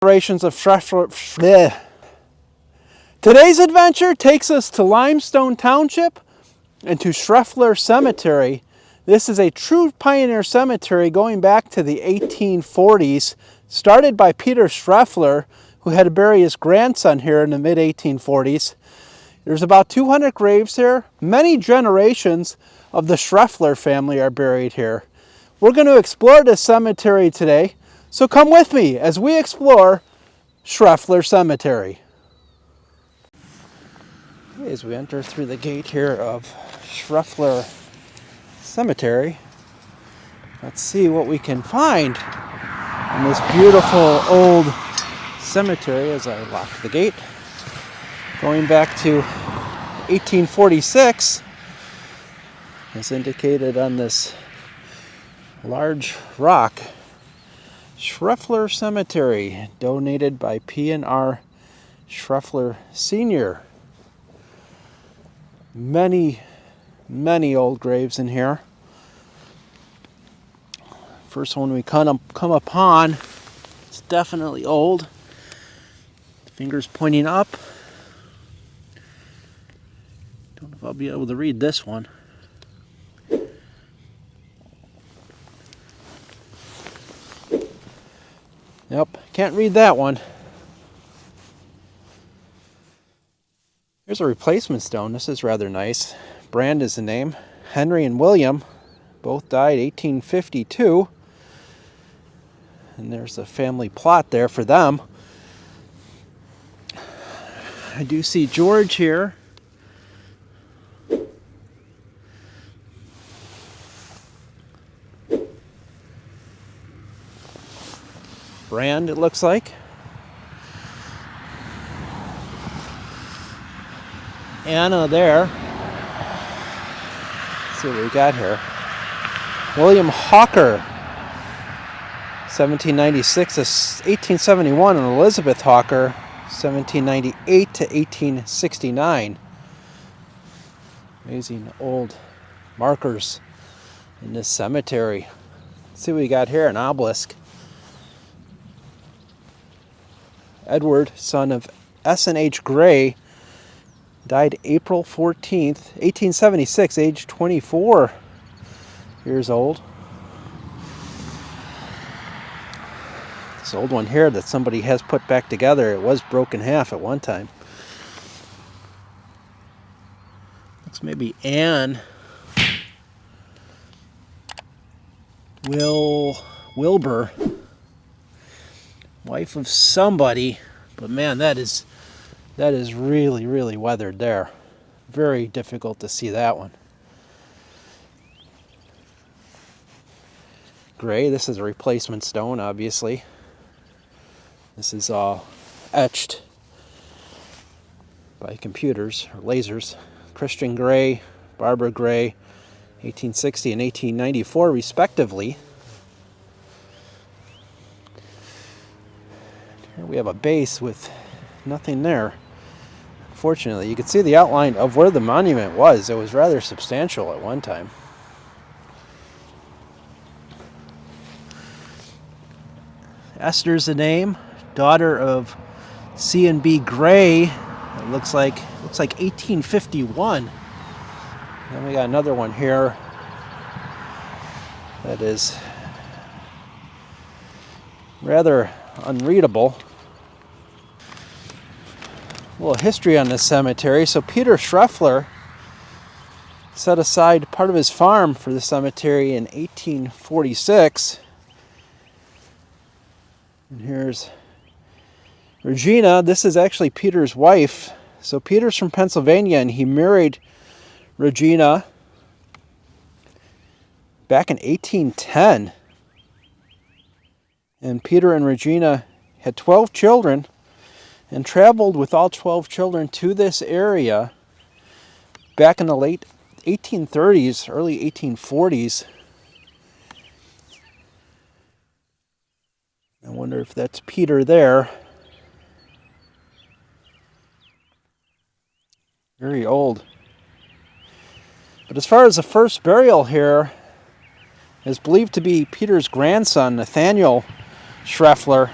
Generations of Shreffler. Today's adventure takes us to Limestone Township and to Shreffler Cemetery. This is a true pioneer cemetery going back to the 1840s, started by Peter Shreffler, who had to bury his grandson here in the mid-1840s. There's about 200 graves here. Many generations of the Shreffler family are buried here. We're going to explore this cemetery today. So come with me as we explore Shreffler Cemetery. As we enter through the gate here of Shreffler Cemetery, let's see what we can find in this beautiful old cemetery as I lock the gate. Going back to 1846, as indicated on this large rock. Shreffler Cemetery, donated by P&R Shreffler Sr. Many old graves in here. First one we come upon, it's definitely old. Fingers pointing up. Don't know if I'll be able to read this one. Yep, can't read that one. Here's a replacement stone. This is rather nice. Brand is the name. Henry and William both died 1852. And there's a family plot there for them. I do see George here. Brand, it looks like. Anna there. Let's see what we got here. William Hawker, 1796 to 1871, and Elizabeth Hawker, 1798 to 1869. Amazing old markers in this cemetery. Let's see what we got here, an obelisk. Edward, son of S&H Gray, died April 14th, 1876, age 24 years old. This old one here that somebody has put back together, it was broken in half at one time. Looks maybe Anne Wilbur, wife of somebody, but man, that is really weathered there. Very difficult to see that one. Gray, this is a replacement stone, obviously. This is all etched by computers or lasers. Christian Gray, Barbara Gray, 1860 and 1894 respectively. Here we have a base with nothing there. Fortunately, you can see the outline of where the monument was. It was rather substantial at one time. Esther's the name, daughter of C&B Gray. It looks like 1851. Then we got another one here that is rather unreadable. A little history on this cemetery. So Peter Shreffler set aside part of his farm for the cemetery in 1846. And here's Regina. This is actually Peter's wife. So Peter's from Pennsylvania and he married Regina back in 1810. And Peter and Regina had 12 children and traveled with all 12 children to this area back in the late 1830s, early 1840s. I wonder if that's Peter there. Very old. But as far as the first burial here, is believed to be Peter's grandson, Nathaniel Shreffler.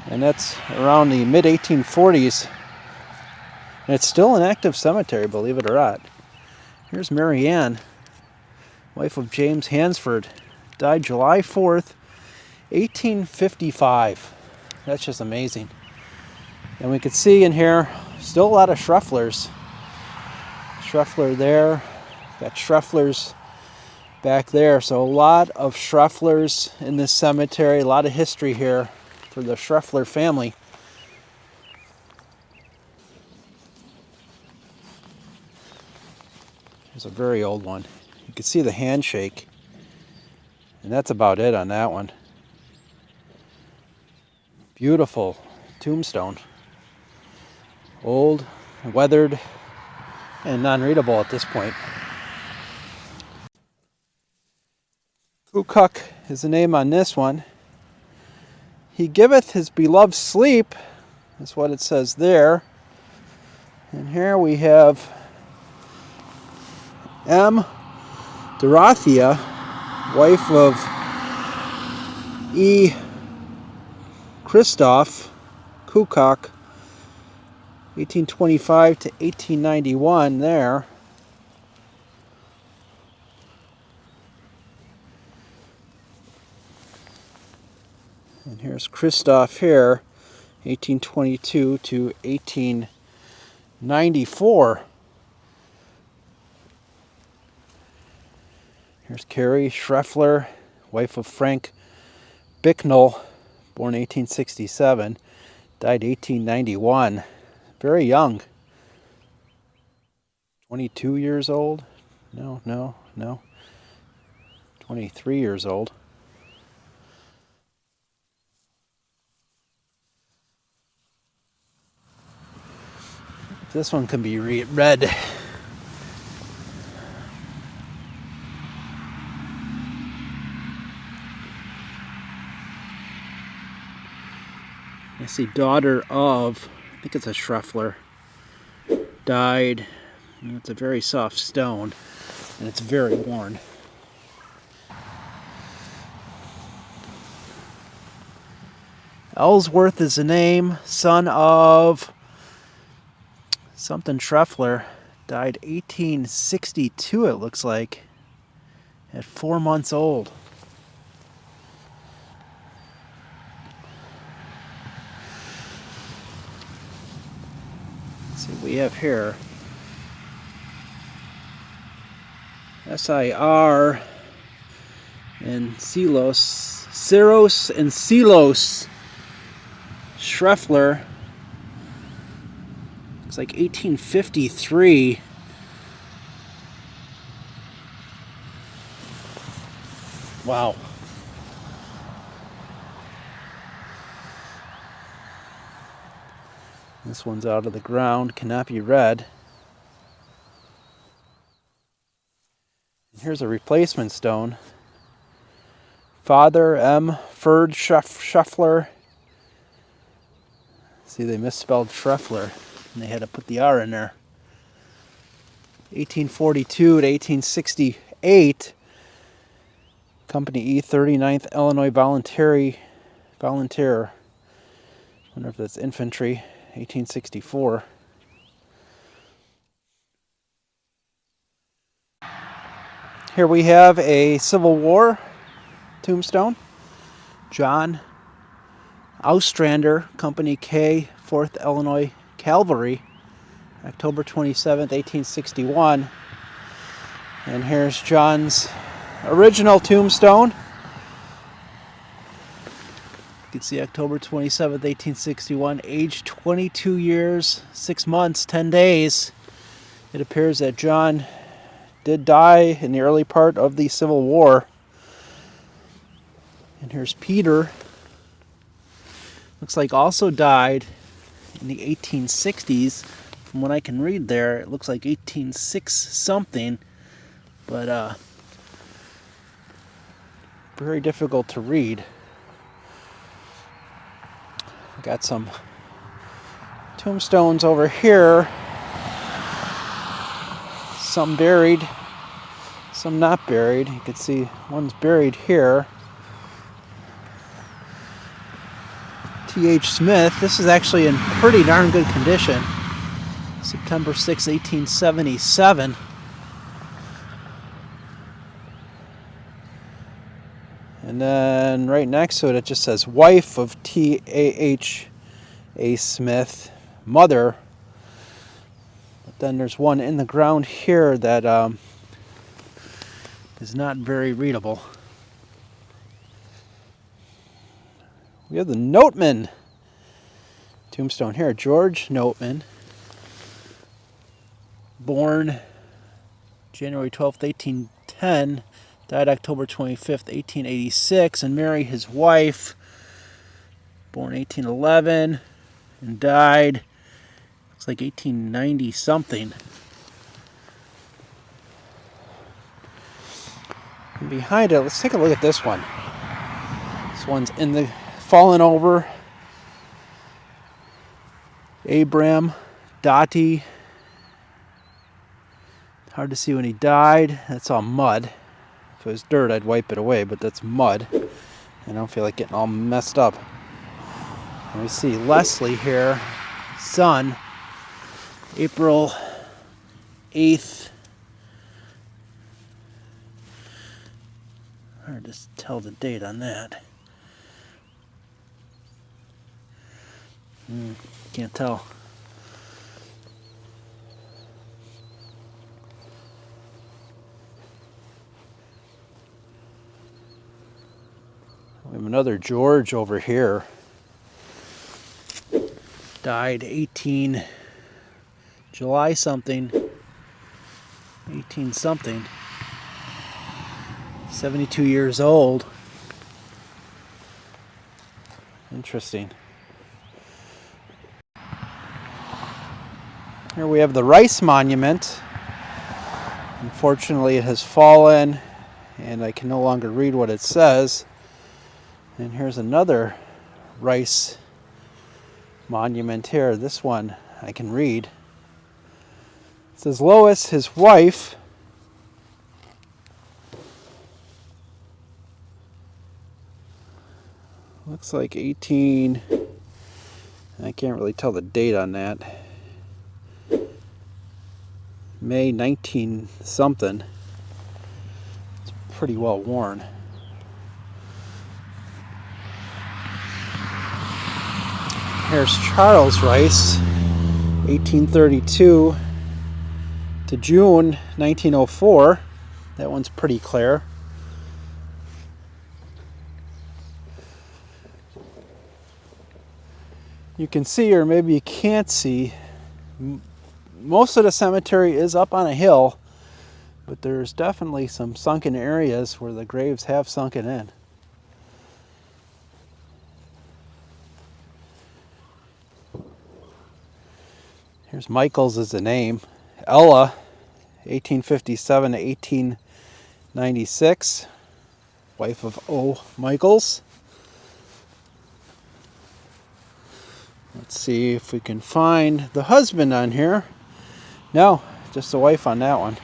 And that's around the mid-1840s. And it's still an active cemetery, believe it or not. Here's Mary Ann, wife of James Hansford. Died July 4th, 1855. That's just amazing. And we can see in here still a lot of Shrefflers. Shreffler there, got Shrefflers back there. So a lot of Shrefflers in this cemetery, a lot of history here for the Shreffler family. There's a very old one. You can see the handshake, and that's about it on that one. Beautiful tombstone. Old, weathered, and non-readable at this point. Kankakee is the name on this one. He giveth his beloved sleep, is what it says there. And here we have M. Dorothea, wife of E. Christoph Kankakee, 1825 to 1891 there. And here's Christoph here, 1822 to 1894. Here's Carrie Shreffler, wife of Frank Bicknell, born 1867, died 1891. Very young. 22 years old? No. 23 years old. This one can be read. I see daughter of, I think it's a Shreffler, died. And it's a very soft stone, and it's very worn. Ellsworth is the name, son of something Shreffler, died 1862 it looks like, at 4 months old. Let's see what we have here. SIR and Siros and Silos Shreffler. Looks like 1853. Wow. This one's out of the ground, cannot be read. Here's a replacement stone. Father M. Ferd Shreffler. See, they misspelled Shreffler, and they had to put the R in there. 1842 to 1868. Company E, 39th Illinois Volunteer. Wonder if that's infantry. 1864. Here we have a Civil War tombstone. John Ostrander, Company K, 4th Illinois Cavalry, October 27th, 1861. And here's John's original tombstone. You can see October 27th, 1861, age 22 years, 6 months, 10 days. It appears that John did die in the early part of the Civil War. And here's Peter. Looks like also died in the 1860s. From what I can read there, it looks like 1806 something. But very difficult to read. Got some tombstones over here. Some buried, some not buried. You can see one's buried here. T.H. Smith. This is actually in pretty darn good condition. September 6, 1877. And then right next to it, it just says wife of T.H. A. Smith, mother. But then there's one in the ground here that is not very readable. We have the Noteman tombstone here. George Noteman, born January 12th, 1810, died October 25th, 1886, and Mary, his wife, born 1811, and died, looks like 1890 something. And behind it, let's take a look at this one. This one's in the fallen over. Abram Dottie. Hard to see when he died. That's all mud. If it was dirt, I'd wipe it away, but that's mud. I don't feel like getting all messed up. And we see Leslie here, son, April 8th. Hard to tell the date on that. Can't tell. We have another George over here. Died July something, 18 something. 72 years old. Interesting. Here we have the Rice Monument. Unfortunately, it has fallen, and I can no longer read what it says. And here's another Rice Monument here. This one I can read. It says Lois, his wife, looks like 18, I can't really tell the date on that. May 19 something. It's pretty well worn. Here's Charles Rice, 1832 to June 1904. That one's pretty clear. You can see, or maybe you can't see, most of the cemetery is up on a hill, but there's definitely some sunken areas where the graves have sunken in. Here's Michaels is the name. Ella, 1857 to 1896, wife of O. Michaels. Let's see if we can find the husband on here. No, just the wife on that one.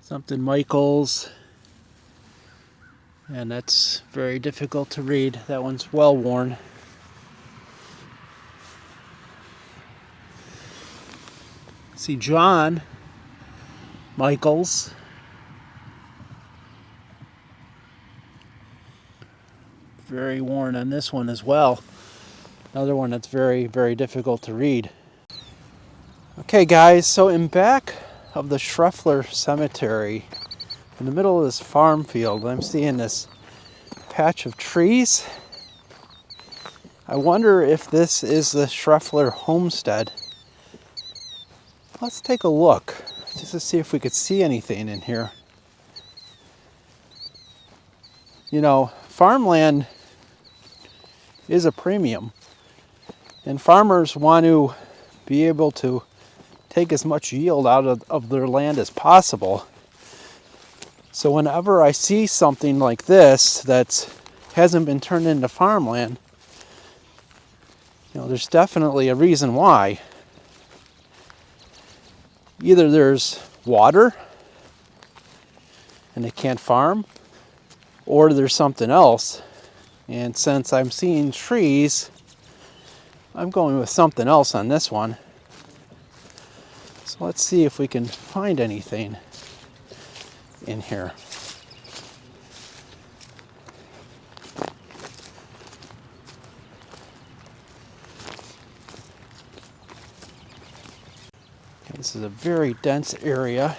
Something Michaels. And that's very difficult to read. That one's well worn. See John Michaels. Very worn on this one as well. Another one that's very, very difficult to read. Okay guys, so in back of the Shreffler Cemetery, in the middle of this farm field, I'm seeing this patch of trees. I wonder if this is the Shreffler homestead. Let's take a look, just to see if we could see anything in here. You know, farmland is a premium, and farmers want to be able to take as much yield out of their land as possible. So whenever I see something like this that hasn't been turned into farmland, there's definitely a reason why. Either there's water and they can't farm, or there's something else. And since I'm seeing trees, I'm going with something else on this one. So let's see if we can find anything in here. Okay, this is a very dense area.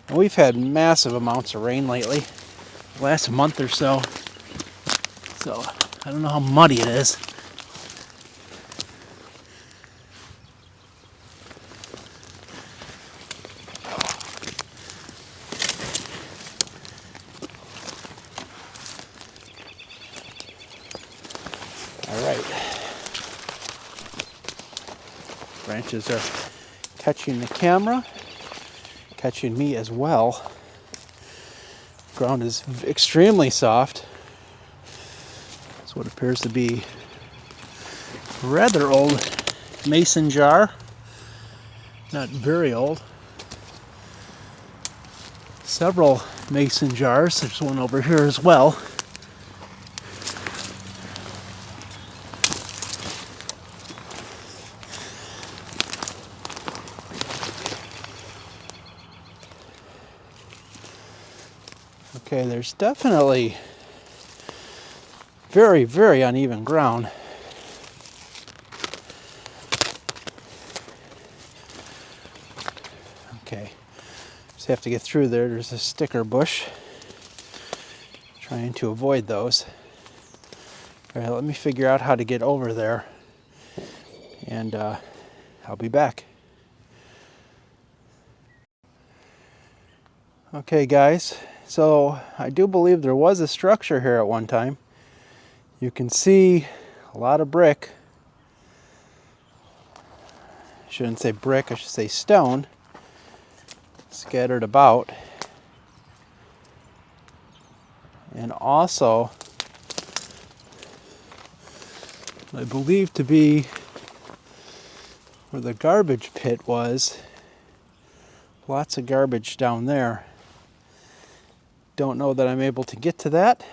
And we've had massive amounts of rain lately, the last month or so. So I don't know how muddy it is. All right. Branches are catching the camera, catching me as well. Ground is extremely soft. It's what appears to be a rather old mason jar. Not very old. Several mason jars. There's one over here as well. Okay, there's definitely very, very uneven ground. Okay, just have to get through there. There's a sticker bush. Trying to avoid those. All right, let me figure out how to get over there, and I'll be back. Okay, guys. So I do believe there was a structure here at one time. You can see a lot of brick. I shouldn't say brick, I should say stone, scattered about. And also, I believe to be where the garbage pit was. Lots of garbage down there. Don't know that I'm able to get to that.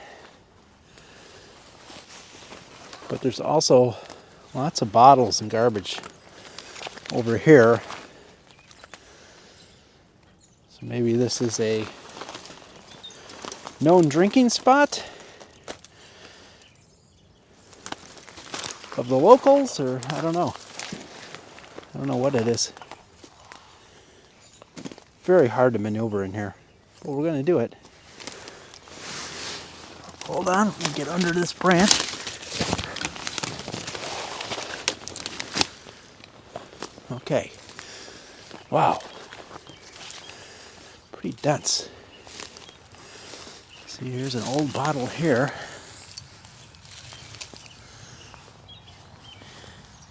But there's also lots of bottles and garbage over here. So maybe this is a known drinking spot of the locals, or I don't know. I don't know what it is. Very hard to maneuver in here, but we're going to do it. Hold on, let me get under this branch. Okay. Wow. Pretty dense. See, here's an old bottle here.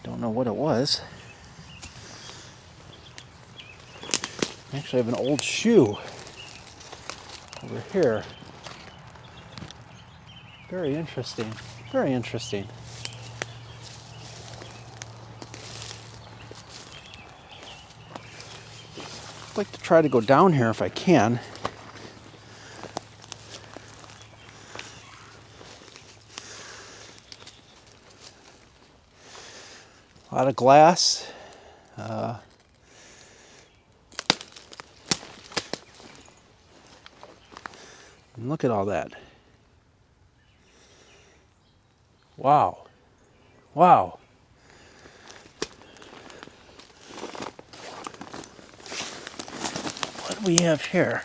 Don't know what it was. Actually, I have an old shoe over here. Very interesting. Very interesting. I'd like to try to go down here if I can. A lot of glass. And look at all that. Wow. Wow. What do we have here?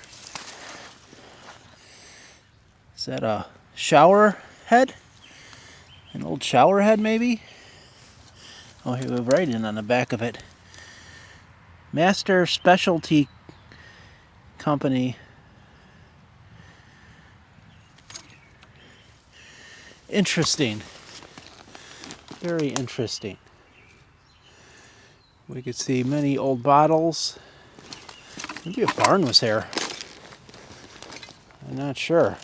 Is that a shower head? An old shower head, maybe? Oh, here we have writing on the back of it. Master Specialty Company. Interesting. Very interesting. We could see many old bottles. Maybe a barn was here. I'm not sure.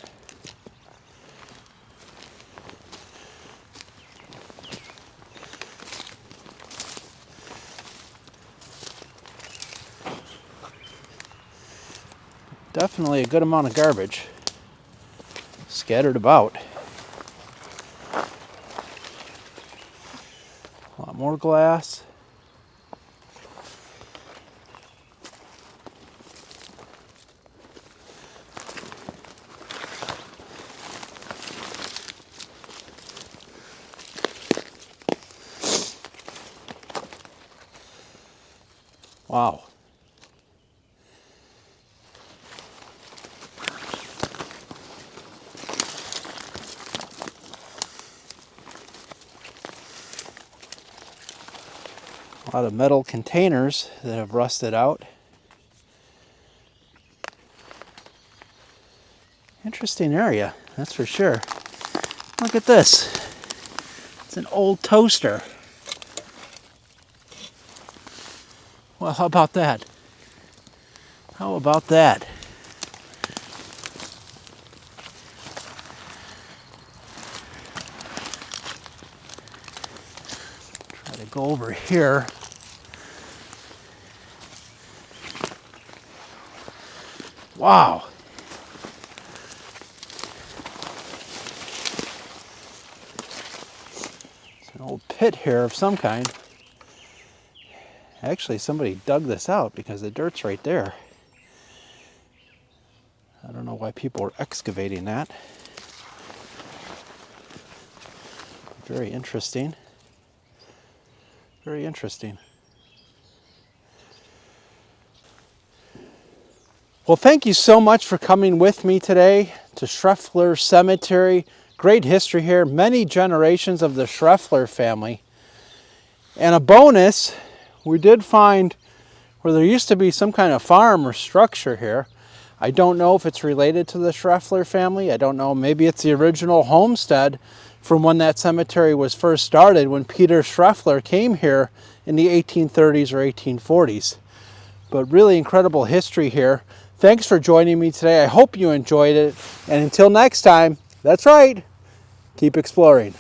Definitely a good amount of garbage scattered about. A lot more glass. Wow. A lot of metal containers that have rusted out. Interesting area, that's for sure. Look at this. It's an old toaster. Well, how about that? How about that? Try to go over here. Wow. It's an old pit here of some kind. Actually, somebody dug this out because the dirt's right there. I don't know why people are excavating that. Very interesting. Very interesting. Well, thank you so much for coming with me today to Shreffler Cemetery. Great history here, many generations of the Shreffler family. And a bonus, we did find where there used to be some kind of farm or structure here. I don't know if it's related to the Shreffler family. I don't know, maybe it's the original homestead from when that cemetery was first started, when Peter Shreffler came here in the 1830s or 1840s. But really incredible history here. Thanks for joining me today. I hope you enjoyed it. And until next time, that's right, keep exploring.